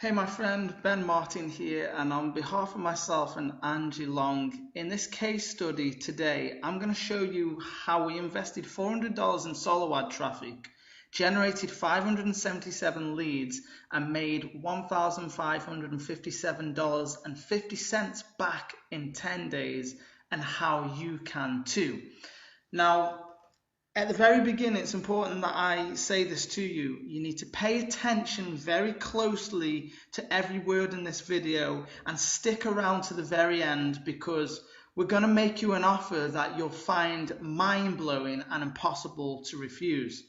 Hey, my friend Ben Martin here, and on behalf of myself and Angie Long, in this case study today, I'm going to show you how we invested $400 in SolarWad traffic, generated 577 leads, and made $1,557.50 back in 10 days, and how you can too. Now, at the very beginning, it's important that I say this to you. You need to pay attention very closely to every word in this video and stick around to the very end, because we're going to make you an offer that you'll find mind-blowing and impossible to refuse.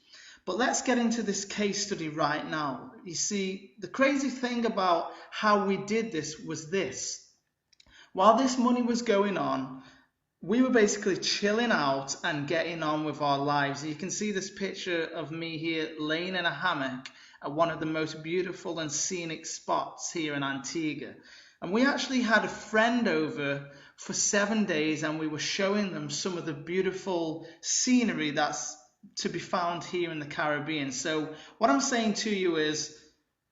But let's get into this case study right now. You see, the crazy thing about how we did this was this. While this money was going on, we were basically chilling out and getting on with our lives. You can see this picture of me here laying in a hammock at one of the most beautiful and scenic spots here in Antigua. And we actually had a friend over for 7 days, and we were showing them some of the beautiful scenery that's to be found here in the Caribbean. So what I'm saying to you is,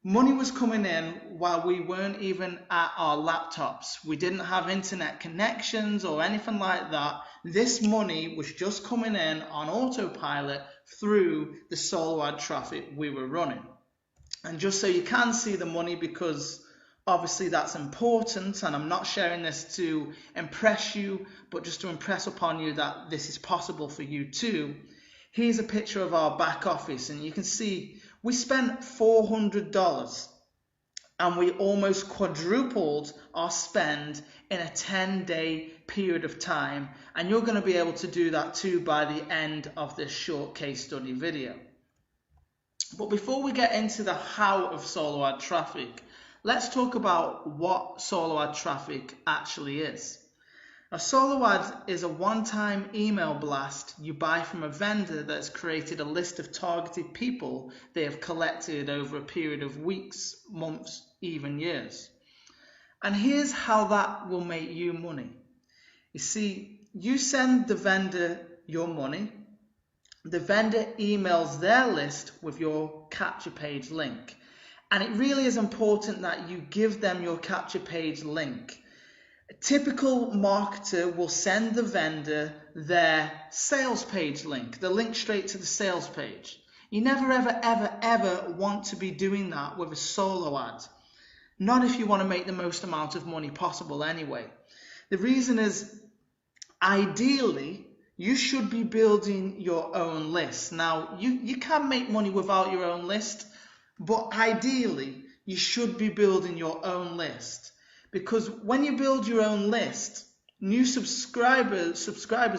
money was coming in while we weren't even at our laptops. We didn't have internet connections or anything like that. This money was just coming in on autopilot through the SolarWad traffic we were running. And just so you can see the money, because obviously that's important, and I'm not sharing this to impress you, but just to impress upon you that this is possible for you too. Here's a picture of our back office, and you can see we spent $400 and we almost quadrupled our spend in a 10-day period of time, and you're going to be able to do that too by the end of this short case study video. But before we get into the how of SolarWad traffic, let's talk about what SolarWad traffic actually is. A SolarWad is a one-time email blast you buy from a vendor that's created a list of targeted people they have collected over a period of weeks, months, even years. And here's how that will make you money. You see, you send the vendor your money, the vendor emails their list with your capture page link. And it really is important that you give them your capture page link. A typical marketer will send the vendor their sales page link, the link straight to the sales page. You never, ever want to be doing that with a SolarWad. Not if you want to make the most amount of money possible anyway. The reason is, ideally, you should be building your own list. Now, you can make money without your own list, but ideally, you should be building your own list. Because when you build your own list, new subscribers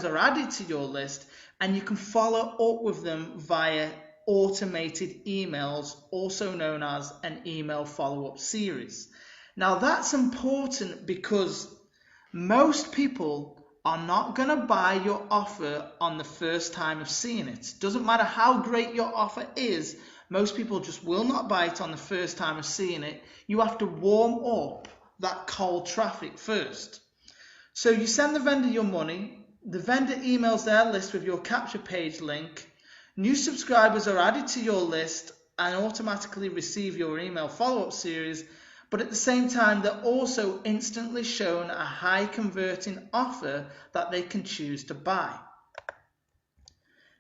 are added to your list, and you can follow up with them via automated emails, also known as an email follow-up series. Now that's important because most people are not going to buy your offer on the first time of seeing it. Doesn't matter how great your offer is, most people just will not buy it on the first time of seeing it. You have to warm up that cold traffic first. So you send the vendor your money, the vendor emails their list with your capture page link, new subscribers are added to your list and automatically receive your email follow-up series, but at the same time they're also instantly shown a high converting offer that they can choose to buy.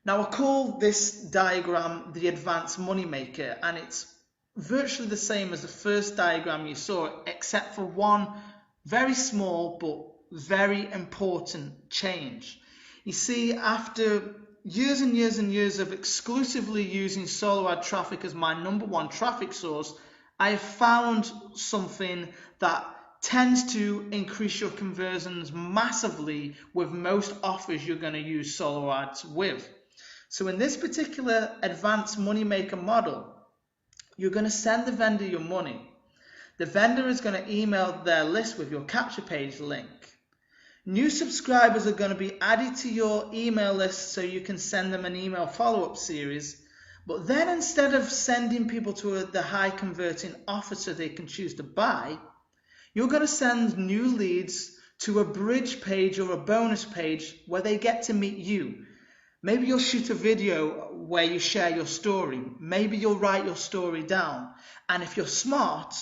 Now I call this diagram the advanced moneymaker, and it's virtually the same as the first diagram you saw, except for one very small but very important change. You see, after years and years and years of exclusively using SolarWad traffic as my #1 traffic source, I have found something that tends to increase your conversions massively with most offers you're going to use SolarWads with. So in this particular advanced moneymaker model, you're going to send the vendor your money. The vendor is going to email their list with your capture page link. New subscribers are going to be added to your email list so you can send them an email follow-up series. But then instead of sending people to the high converting offer so they can choose to buy, you're going to send new leads to a bridge page or a bonus page where they get to meet you. Maybe you'll shoot a video where you share your story. Maybe you'll write your story down. And if you're smart,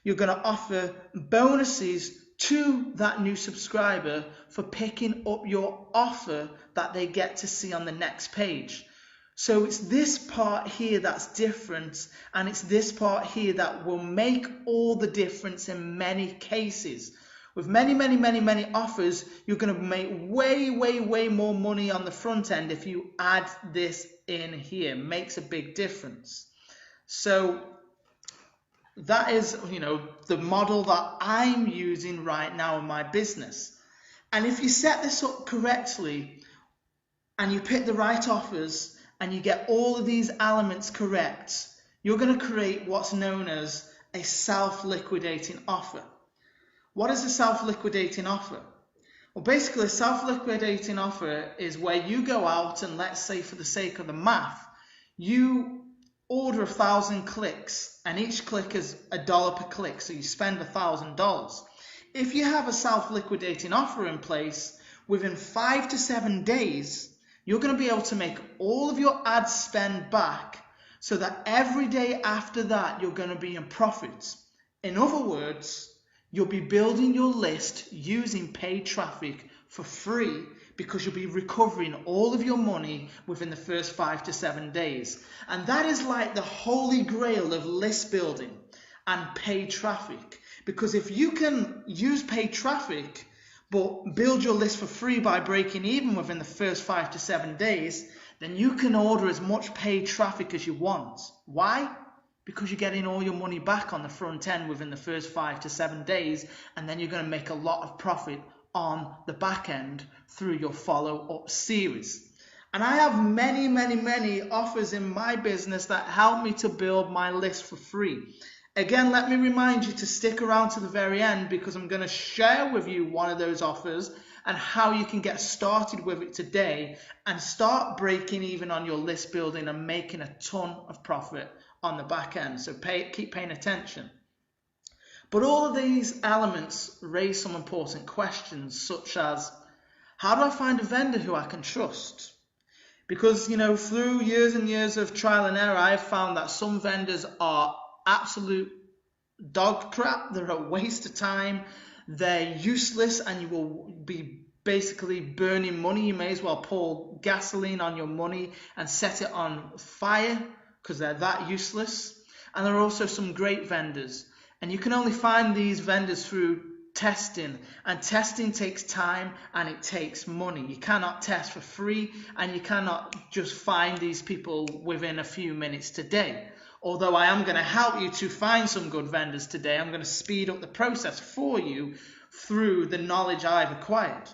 You're going to offer bonuses to that new subscriber for picking up your offer that they get to see on the next page. So it's this part here that's different, and it's this part here that will make all the difference in many cases. With many offers, you're going to make way more money on the front end if you add this in here. It makes a big difference. So that is, the model that I'm using right now in my business. And if you set this up correctly and you pick the right offers and you get all of these elements correct, you're going to create what's known as a self-liquidating offer. What is a self-liquidating offer? Well, basically, a self-liquidating offer is where you go out and, let's say for the sake of the math, you order 1,000 clicks and each click is $1 per click, so you spend $1,000. If you have a self-liquidating offer in place, within 5 to 7 days, you're going to be able to make all of your ad spend back, so that every day after that, you're going to be in profit. In other words, you'll be building your list using paid traffic for free, because you'll be recovering all of your money within the first 5 to 7 days. And that is like the holy grail of list building and paid traffic. Because if you can use paid traffic, but build your list for free by breaking even within the first 5 to 7 days, then you can order as much paid traffic as you want. Why? Because you're getting all your money back on the front end within the first 5 to 7 days, and then you're going to make a lot of profit on the back end through your follow-up series. And I have many offers in my business that help me to build my list for free. Again, let me remind you to stick around to the very end, because I'm going to share with you one of those offers and how you can get started with it today and start breaking even on your list building and making a ton of profit on the back end. So keep paying attention. But all of these elements raise some important questions, such as, how do I find a vendor who I can trust? Because, through years and years of trial and error, I've found that some vendors are absolute dog crap. They're a waste of time. They're useless, and you will be basically burning money. You may as well pour gasoline on your money and set it on fire, because they're that useless. And there are also some great vendors. And you can only find these vendors through testing, and testing takes time and it takes money. You cannot test for free, and you cannot just find these people within a few minutes today. Although I am going to help you to find some good vendors today, I'm going to speed up the process for you through the knowledge I've acquired.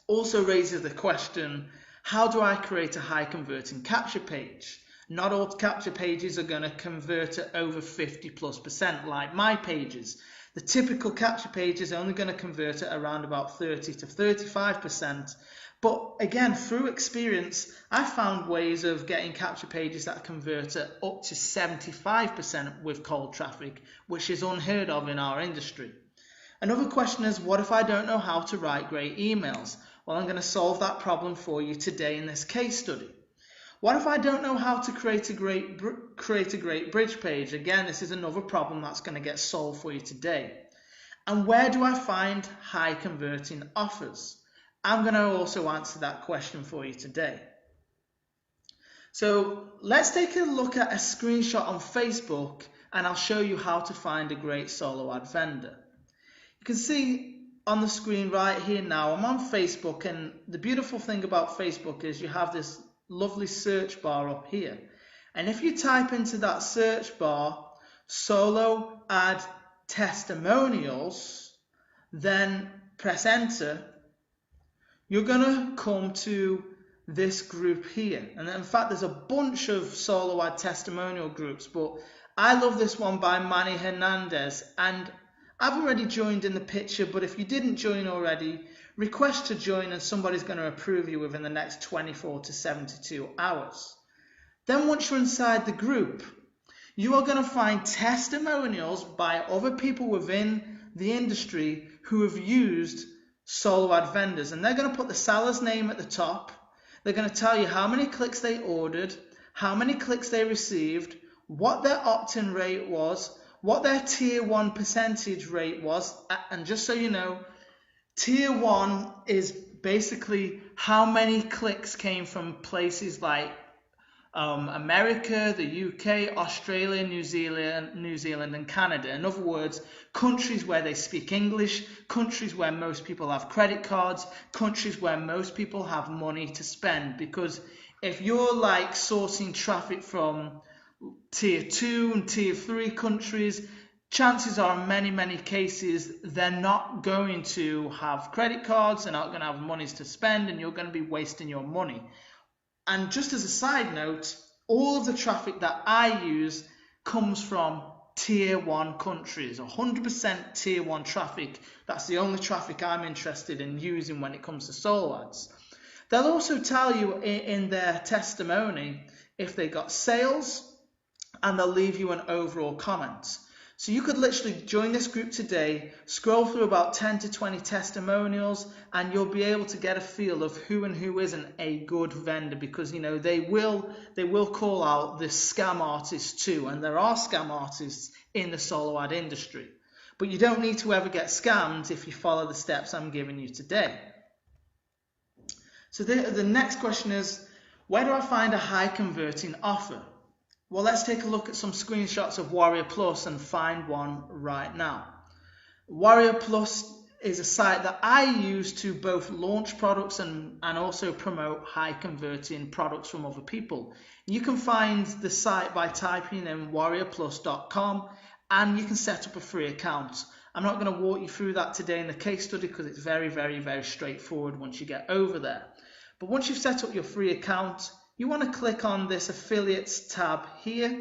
Also raises the question, how do I create a high converting capture page? Not all capture pages are going to convert at over 50+% like my pages. The typical capture page is only going to convert at around about 30 to 35%. But again, through experience, I found ways of getting capture pages that convert at up to 75% with cold traffic, which is unheard of in our industry. Another question is, what if I don't know how to write great emails? Well, I'm going to solve that problem for you today in this case study. What if I don't know how to create a great bridge page? Again, this is another problem that's going to get solved for you today. And where do I find high converting offers? I'm going to also answer that question for you today. So let's take a look at a screenshot on Facebook, and I'll show you how to find a great solo ad vendor. You can see on the screen right here now, I'm on Facebook, and the beautiful thing about Facebook is you have this lovely search bar up here. And if you type into that search bar, solo ad testimonials, then press enter, you're going to come to this group here. And in fact, there's a bunch of solo ad testimonial groups, but I love this one by Manny Hernandez. And I've already joined in the picture, but if you didn't join already, request to join and somebody's going to approve you within the next 24 to 72 hours. Then once you're inside the group, you are going to find testimonials by other people within the industry who have used solo ad vendors, and they're going to put the seller's name at the top. They're going to tell you how many clicks they ordered, how many clicks they received, what their opt-in rate was, what their tier 1 percentage rate was. And just so you know, tier 1 is basically how many clicks came from places like America, the UK, Australia, New Zealand and Canada. In other words, countries where they speak English, countries where most people have credit cards, countries where most people have money to spend. Because if you're like sourcing traffic from tier 2 and tier 3 countries, chances are in many cases they're not going to have credit cards, they're not going to have monies to spend, and you're going to be wasting your money. And just as a side note, all of the traffic that I use comes from tier 1 countries, 100% tier 1 traffic. That's the only traffic I'm interested in using when it comes to solo ads. They'll also tell you in their testimony if they got sales, and they'll leave you an overall comment. So you could literally join this group today, scroll through about 10 to 20 testimonials, and you'll be able to get a feel of who and who isn't a good vendor, because you know they will call out the scam artists too, and there are scam artists in the solo ad industry. But you don't need to ever get scammed if you follow the steps I'm giving you today. So the next question is, where do I find a high converting offer? Well, let's take a look at some screenshots of Warrior Plus and find one right now. Warrior Plus is a site that I use to both launch products and also promote high converting products from other people. You can find the site by typing in warriorplus.com, and you can set up a free account. I'm not going to walk you through that today in the case study because it's very straightforward once you get over there. But once you've set up your free account, you want to click on this affiliates tab here,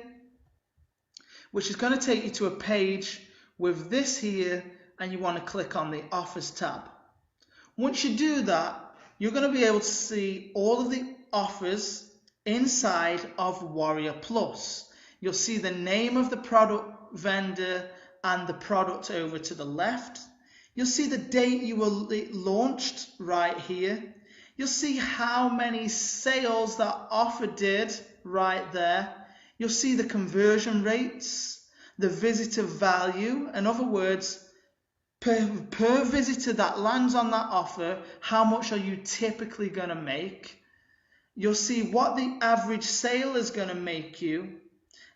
which is going to take you to a page with this here, and you want to click on the offers tab. Once you do that, you're going to be able to see all of the offers inside of Warrior Plus. You'll see the name of the product vendor and the product over to the left. You'll see the date you were launched right here. You'll see how many sales that offer did right there. You'll see the conversion rates, the visitor value. In other words, per visitor that lands on that offer, how much are you typically going to make? You'll see what the average sale is going to make you.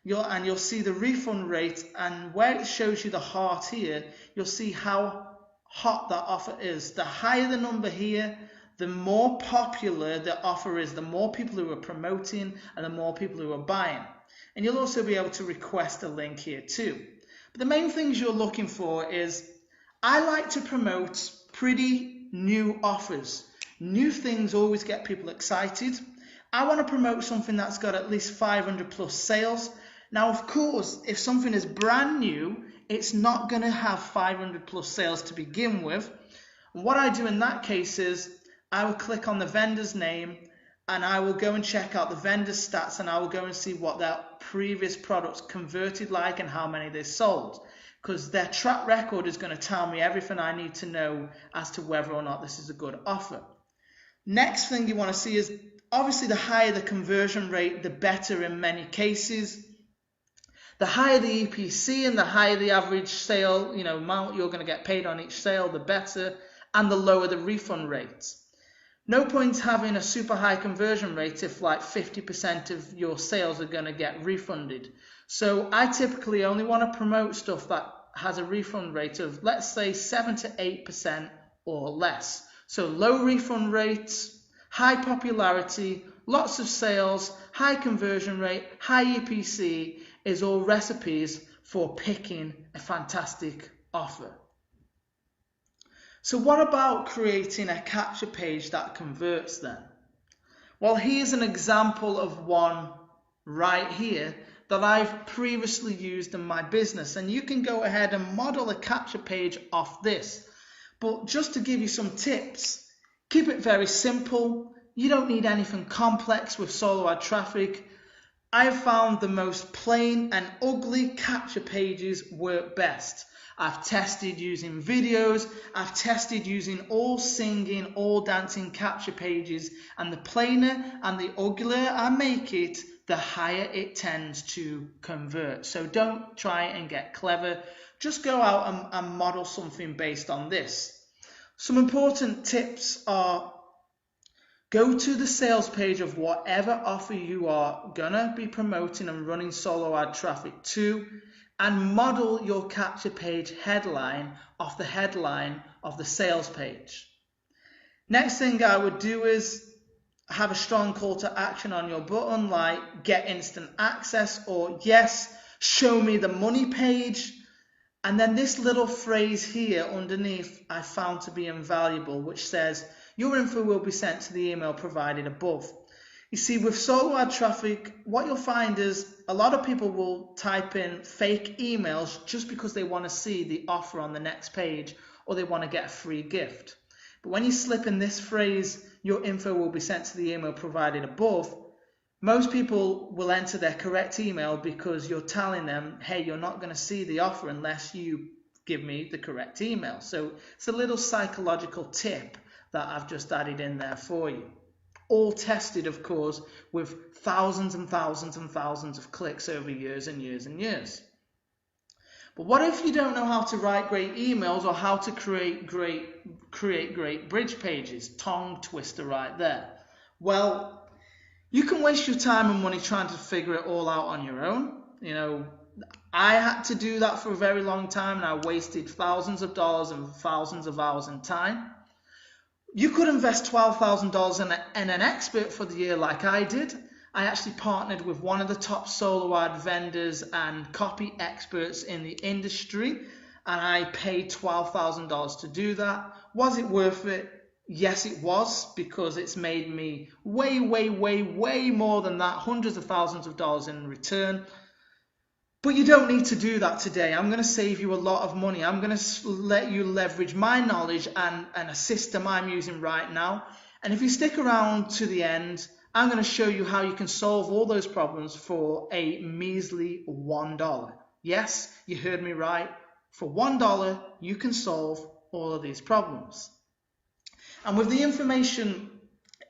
You'll see the refund rate, and where it shows you the heart here, you'll see how hot that offer is. The higher the number here, the more popular the offer is, the more people who are promoting and the more people who are buying. And you'll also be able to request a link here too. But the main things you're looking for is, I like to promote pretty new offers. New things always get people excited. I want to promote something that's got at least 500 plus sales. Now, of course, if something is brand new, it's not going to have 500 plus sales to begin with. And what I do in that case is, I will click on the vendor's name and I will go and check out the vendor's stats, and I will go and see what their previous products converted like and how many they sold, because their track record is going to tell me everything I need to know as to whether or not this is a good offer. Next thing you want to see is, obviously the higher the conversion rate, the better in many cases. The higher the EPC and the higher the average sale, amount you're going to get paid on each sale, the better, and the lower the refund rate. No point having a super high conversion rate if like 50% of your sales are going to get refunded. So I typically only want to promote stuff that has a refund rate of, let's say, 7 to 8% or less. So low refund rates, high popularity, lots of sales, high conversion rate, high EPC is all recipes for picking a fantastic offer. So what about creating a capture page that converts then? Well, here's an example of one right here that I've previously used in my business, and you can go ahead and model a capture page off this. But just to give you some tips, keep it very simple. You don't need anything complex with solo ad traffic. I've found the most plain and ugly capture pages work best. I've tested using videos. I've tested using all singing, all dancing capture pages. And the plainer and the uglier I make it, the higher it tends to convert. So don't try and get clever. Just go out and model something based on this. Some important tips are: go to the sales page of whatever offer you are going to be promoting and running solo ad traffic to, and model your capture page headline off the headline of the sales page. Next thing I would do is have a strong call to action on your button, like get instant access or yes, show me the money page. And then this little phrase here underneath I found to be invaluable, which says, your info will be sent to the email provided above. You see, with solo ad traffic, what you'll find is a lot of people will type in fake emails just because they want to see the offer on the next page or they want to get a free gift. But when you slip in this phrase, your info will be sent to the email provided above, most people will enter their correct email because you're telling them, hey, you're not going to see the offer unless you give me the correct email. So it's a little psychological tip that I've just added in there for you. All tested, of course, with thousands and thousands and thousands of clicks over years and years and years. But what if you don't know how to write great emails or how to create great bridge pages? Tongue twister right there. Well, you can waste your time and money trying to figure it all out on your own. You know, I had to do that for a very long time, and I wasted thousands of dollars and thousands of hours in time. You could invest $12,000 in an expert for the year like I did. I actually partnered with one of the top solo ad vendors and copy experts in the industry, and I paid $12,000 to do that. Was it worth it? Yes, it was, because it's made me way more than that, hundreds of thousands of dollars in return. But you don't need to do that today. I'm going to save you a lot of money. I'm going to let you leverage my knowledge and a system I'm using right now. And if you stick around to the end, I'm going to show you how you can solve all those problems for a measly $1. Yes, you heard me right. For $1, you can solve all of these problems. And with the information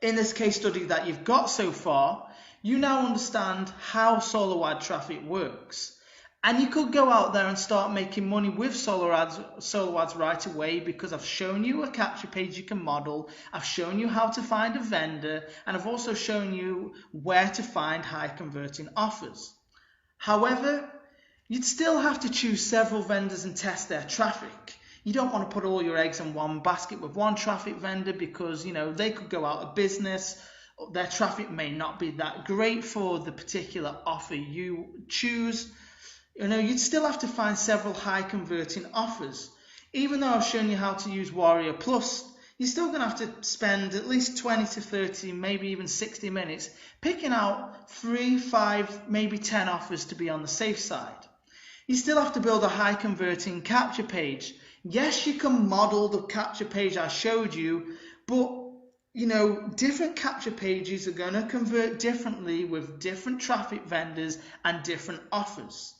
in this case study that you've got so far, you now understand how solo ad traffic works. And you could go out there and start making money with solo ads right away, because I've shown you a capture page you can model, I've shown you how to find a vendor, and I've also shown you where to find high converting offers. However, you'd still have to choose several vendors and test their traffic. You don't want to put all your eggs in one basket with one traffic vendor, because, you know, they could go out of business. Their traffic may not be that great for the particular offer you choose. You know, you'd still have to find several high converting offers. Even though I've shown you how to use Warrior Plus, you're still going to have to spend at least 20 to 30, maybe even 60 minutes picking out 3, 5, maybe 10 offers to be on the safe side. You still have to build a high converting capture page. Yes, you can model the capture page I showed you, but you know, different capture pages are going to convert differently with different traffic vendors and different offers.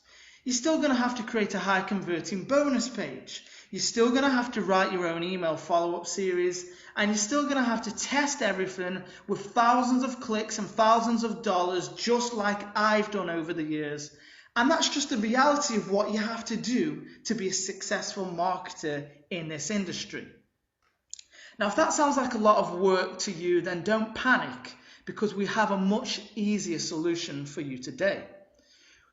You're still going to have to create a high converting bonus page. You're still going to have to write your own email follow-up series, and you're still going to have to test everything with thousands of clicks and thousands of dollars, just like I've done over the years. And that's just the reality of what you have to do to be a successful marketer in this industry. Now, if that sounds like a lot of work to you, then don't panic, because we have a much easier solution for you today.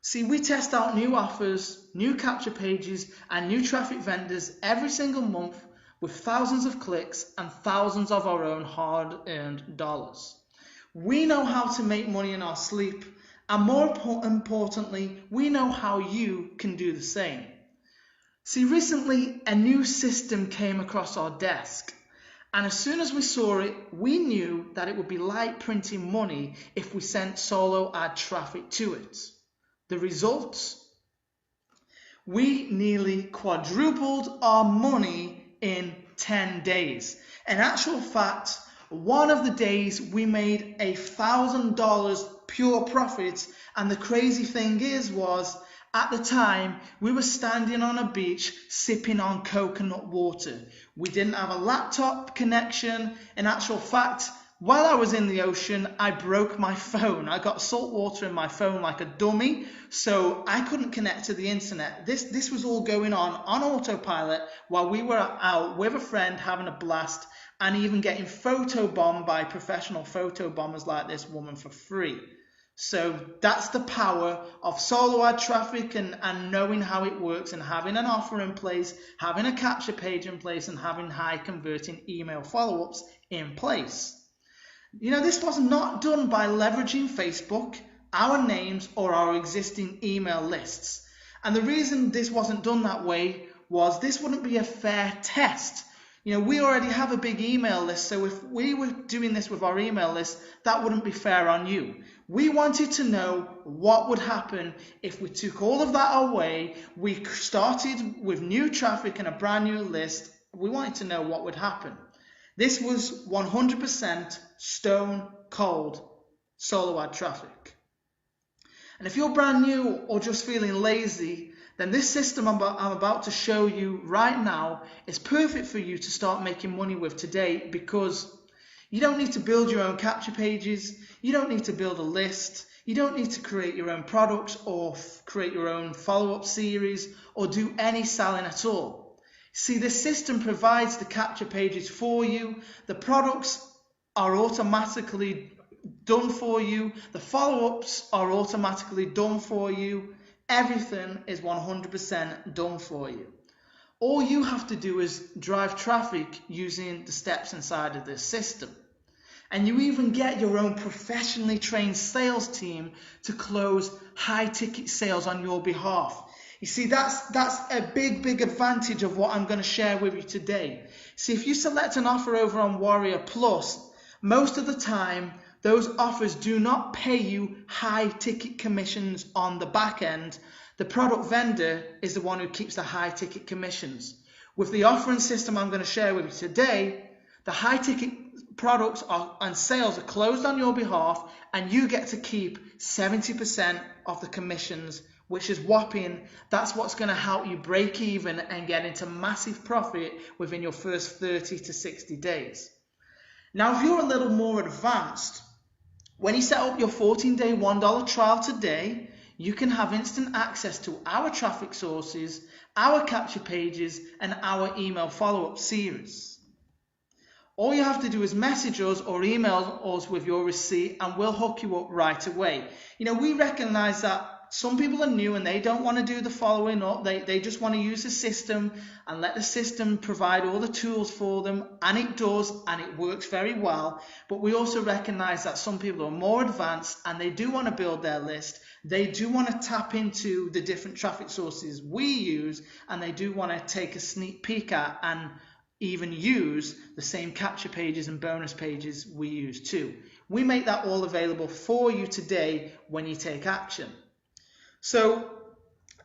See, we test out new offers, new capture pages, and new traffic vendors every single month with thousands of clicks and thousands of our own hard-earned dollars. We know how to make money in our sleep, and more importantly, we know how you can do the same. See, recently a new system came across our desk, and as soon as we saw it, we knew that it would be like printing money if we sent solo ad traffic to it. The results? We nearly quadrupled our money in 10 days. In actual fact, one of the days we made $1,000 pure profit, and the crazy thing was At the time, we were standing on a beach sipping on coconut water. We didn't have a laptop connection. In actual fact, while I was in the ocean, I broke my phone. I got salt water in my phone like a dummy, so I couldn't connect to the internet. This was all going on autopilot while we were out with a friend having a blast and even getting photobombed by professional photobombers like this woman for free. So that's the power of solo ad traffic and knowing how it works and having an offer in place, having a capture page in place, and having high converting email follow-ups in place. This was not done by leveraging Facebook, our names, or our existing email lists. And the reason this wasn't done that way was this wouldn't be a fair test. We already have a big email list, so if we were doing this with our email list, that wouldn't be fair on you. We wanted to know what would happen if we took all of that away, we started with new traffic and a brand new list. We wanted to know what would happen. This was 100% stone cold solo ad traffic. And if you're brand new or just feeling lazy, then this system I'm about to show you right now is perfect for you to start making money with today, because you don't need to build your own capture pages, you don't need to build a list, you don't need to create your own products or create your own follow-up series or do any selling at all. See, this system provides the capture pages for you, the products are automatically done for you, the follow-ups are automatically done for you, everything is 100% done for you. All you have to do is drive traffic using the steps inside of this system. And you even get your own professionally trained sales team to close high ticket sales on your behalf. You see, that's a big advantage of what I'm going to share with you today. See, if you select an offer over on Warrior Plus, most of the time, those offers do not pay you high ticket commissions on the back end. The product vendor is the one who keeps the high ticket commissions. With the offering system I'm going to share with you today, the high ticket products and sales are closed on your behalf, and you get to keep 70% of the commissions, which is whopping. That's what's going to help you break even and get into massive profit within your first 30 to 60 days. Now, if you're a little more advanced, when you set up your 14-day $1 trial today, you can have instant access to our traffic sources, our capture pages, and our email follow-up series. All you have to do is message us or email us with your receipt and we'll hook you up right away. We recognize that some people are new and they don't want to do the following up. They just want to use the system and let the system provide all the tools for them, and it does, and it works very well. But we also recognize that some people are more advanced and they do want to build their list. They do want to tap into the different traffic sources we use, and they do want to take a sneak peek at and even use the same capture pages and bonus pages we use too. We make that all available for you today when you take action. So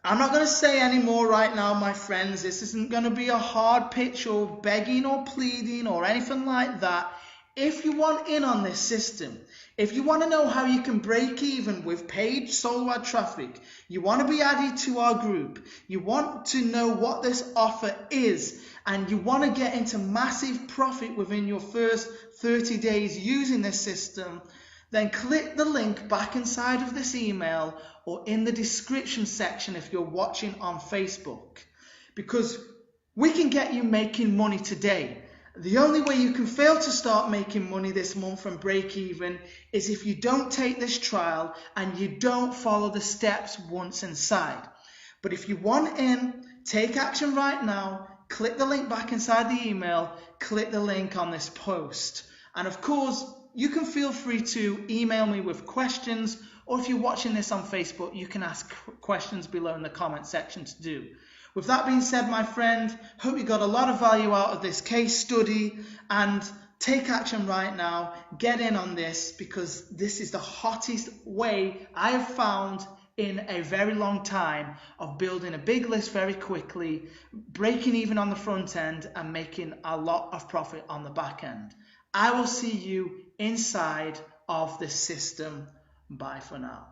I'm not going to say any more right now, my friends. This isn't going to be a hard pitch or begging or pleading or anything like that. If you want in on this system, if you want to know how you can break even with paid solo ad traffic, you want to be added to our group, you want to know what this offer is, and you want to get into massive profit within your first 30 days using this system, then click the link back inside of this email or in the description section if you're watching on Facebook, because we can get you making money today. The only way you can fail to start making money this month and break even is if you don't take this trial and you don't follow the steps once inside. But if you want in, take action right now, click the link back inside the email, click the link on this post. And of course, you can feel free to email me with questions, or if you're watching this on Facebook, you can ask questions below in the comment section to do. With that being said, my friend, hope you got a lot of value out of this case study, and take action right now. Get in on this, because this is the hottest way I have found in a very long time of building a big list very quickly, breaking even on the front end and making a lot of profit on the back end. I will see you inside of this system. Bye for now.